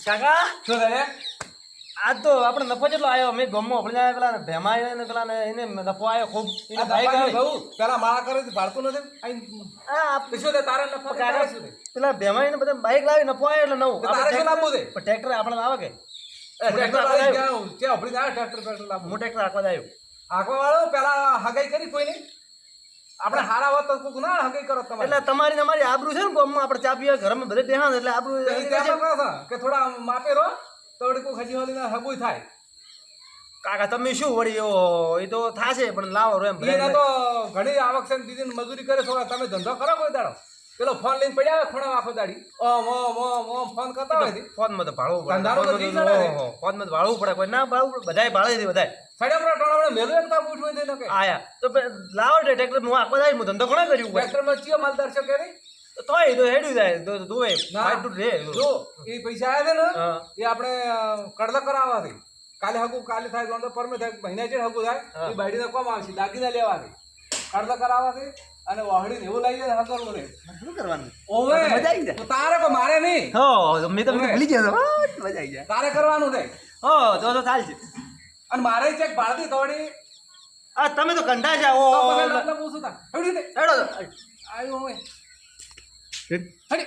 કાકા શું થાય આ તો આપણે નફો જેટલો આવ્યો અમે ગમો આપણે પેલા ભેમાય ને પેલા એને નફો આવ્યો ખૂબ એને ભાઈ ગયો પેલા માળા કરે ભાડતું નથી શું થાય તારે નફો તારે શું થાય પેલા ભેમાય ને બધા બાઈક લાવી નફો આવ્યો એટલે નવું તારે શું લાવવું છે ટ્રેક્ટર આપણે લાવે કે ટ્રેક્ટર લાવી ક્યાં આપણી ના ટ્રેક્ટર પેટ્રોલ લાવવું હું ટ્રેક્ટર આખવા આવ્યો આખવા વાળો પેલા હગાઈ કરી કોઈ નહીં આપણે હારા વાત તો કોક ના હગાઈ કરો તમારે એટલે તમારી અમારી આબરૂ છે ને ગામમાં આપણે ચા પીવા ઘરમાં બધે બેહાન એટલે આબરૂ કે થોડા માપે રહો તો વળી કોઈ ખજી વાળી ના હગુય થાય કાકા તમે શું વળી એ તો થાશે પણ લાવો એમ એને તો ઘણી આવક છે બીજી મજૂરી કરે થોડા તમે ધંધો કરો કોઈ દાડો પેલો ફોન લઈને પડ્યા આવે ખૂણા આખો દાડી ઓમ ફોન કરતા હોય ફોનમાં તો ભાળવું પડે ધંધાનો તો જી ચડે ને. ફોનમાં તો ભાળવું પડે કોઈ ના ભાળવું બધાય ભાળે છે બધાય સડ્યા પર ટોળા મેલું એકતા પૂછવું દે કે આયા તો લાવો ટ્રેક્ટર હું આખો જાય હું ધંધો ઘણા કર્યું કોઈ ટ્રેક્ટર માં ચિયો માલદાર છે કે નહીં તોય તો હેડ્યું જાય તો દુવે ના. ફાઈટ તૂટ રે જો એ પૈસા આવ્યા છે હા. ને એ આપણે કડલા કરાવવાથી કાલે હગું કાલે થાય તો પરમે થાય મહિના ચેડ હગું થાય હા. એ બાયડીને કોમ આવશે દાગીના લેવાથી કડલા કરાવવાથી અને વાહડીને એવું લઈ જાય હગર મને શું કરવાનું ઓવે મજા આવી જાય. તો તારે કોઈ મારે નહીં હો મેં તમને ઓવે. ભૂલી ગયો હતો. મજા આવી જાય તારે કરવાનું છે હો તો ચાલશે અને મારે ચેક બાળતી તોડી આ તમે તો કંઠા જાઓ તો પછી લપલપ પૂછું તા. એવડી દે. હેડો આવ્યો હવે. હડી.